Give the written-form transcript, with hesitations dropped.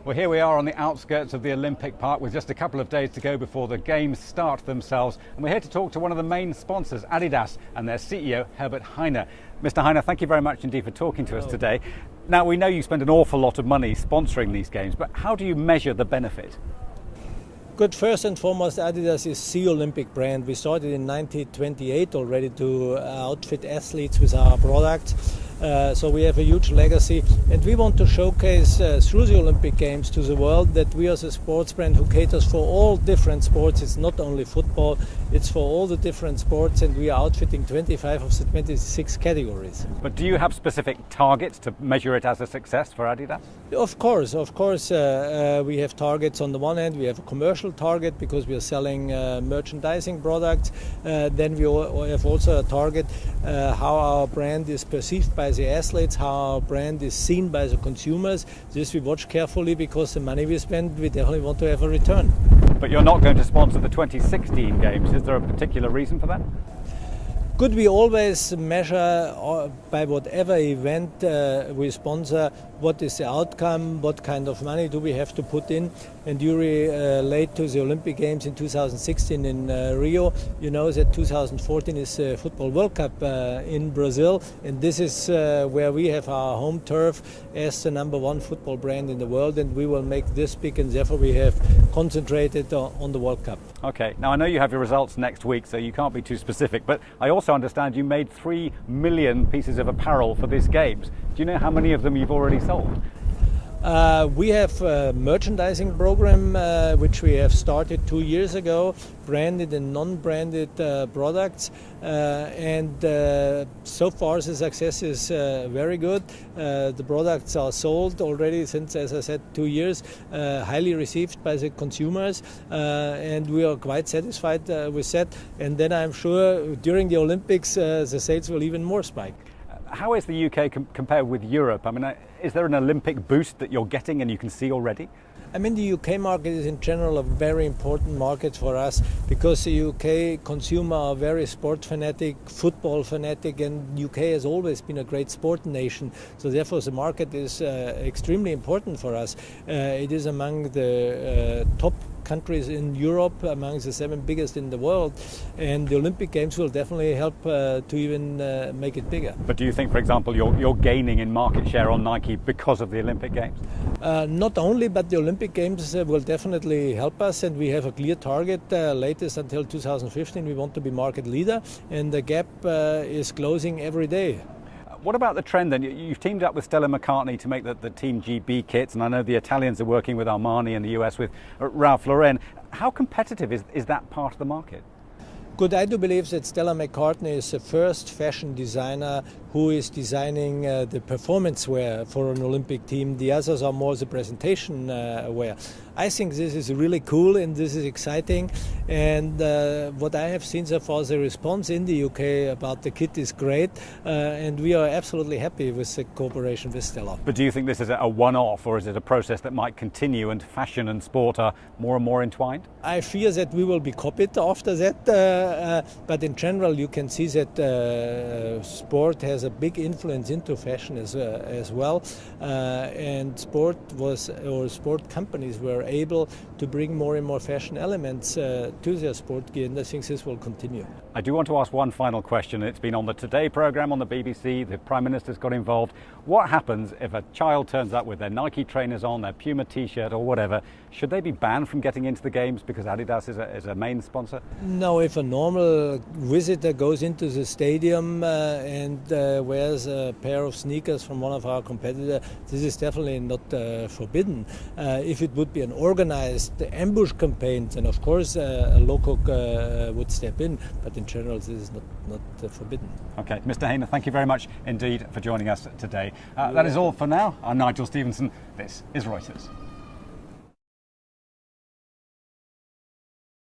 Well, here we are on the outskirts of the Olympic Park with just a couple of days to go before the Games start themselves. And we're here to talk to one of the main sponsors, Adidas, and their CEO, Herbert Hainer. Mr. Hainer, thank you very much indeed for talking to us today. Now, we know you spend an awful lot of money sponsoring these Games, but how do you measure the benefit? Good. First and foremost, Adidas is the Olympic brand. We started in 1928 already to outfit athletes with our products. So we have a huge legacy, and we want to showcase through the Olympic Games to the world that we are a sports brand who caters for all different sports. It's not only football, it's for all the different sports, and we are outfitting 25 of the 26 categories. But do you have specific targets to measure it as a success for Adidas? Of course. We have targets. On the one hand, we have a commercial target because we are selling merchandising products. Then we have also a target how our brand is perceived by the athletes, how our brand is seen by the consumers. This we watch carefully because the money we spend, we definitely want to have a return. But you're not going to sponsor the 2016 Games. Is there a particular reason for that? Could we always measure by whatever event we sponsor what is the outcome, what kind of money do we have to put in? And you relate to the Olympic Games in 2016 in Rio. You know that 2014 is the Football World Cup in Brazil, and this is where we have our home turf as the number one football brand in the world, and we will make this big, and therefore we have concentrated on the World Cup. Okay, now I know you have your results next week, so you can't be too specific, but I also understand you made 3 million pieces of apparel for this Games. Do you know how many of them you've already sold? We have a merchandising program which we have started 2 years ago, branded and non-branded products, and so far the success is very good. The products are sold already since, as I said, 2 years, highly received by the consumers, and we are quite satisfied with that. And then I'm sure during the Olympics the sales will even more spike. How is the UK compared with Europe? I mean, is there an Olympic boost that you're getting and you can see already? I mean, the UK market is in general a very important market for us because the UK consumer are very sport fanatic, football fanatic, and UK has always been a great sport nation. So therefore the market is extremely important for us. It is among the top countries in Europe, among the 7 biggest in the world, and the Olympic Games will definitely help to even make it bigger. But do you think, for example, you're gaining in market share on Nike because of the Olympic Games? Not only, but the Olympic Games will definitely help us, and we have a clear target. Latest until 2015 we want to be market leader, and the gap is closing every day. What about the trend then? You've teamed up with Stella McCartney to make the Team GB kits, and I know the Italians are working with Armani and the US with Ralph Lauren. How competitive is that part of the market? Good. I do believe that Stella McCartney is the first fashion designer who is designing the performance wear for an Olympic team. The others are more the presentation wear. I think this is really cool and this is exciting, and what I have seen so far, the response in the UK about the kit is great, and we are absolutely happy with the cooperation with Stella. But do you think this is a one-off, or is it a process that might continue and fashion and sport are more and more entwined? I fear that we will be copied after that, but in general you can see that sport has a big influence into fashion as well, and sport companies were able to bring more and more fashion elements to their sport gear, and I think this will continue. I do want to ask one final question. It's been on the Today programme on the BBC, the Prime Minister's got involved. What happens if a child turns up with their Nike trainers on, their Puma t-shirt or whatever? Should they be banned from getting into the Games because Adidas is a main sponsor? No, if a normal visitor goes into the stadium and wears a pair of sneakers from one of our competitors, this is definitely not forbidden. If it would be an organized ambush campaign, then of course a local would step in, but in general this is not forbidden. Okay, Mr. Hainer, thank you very much indeed for joining us today. That is all for now. I'm Nigel Stevenson. This is Reuters.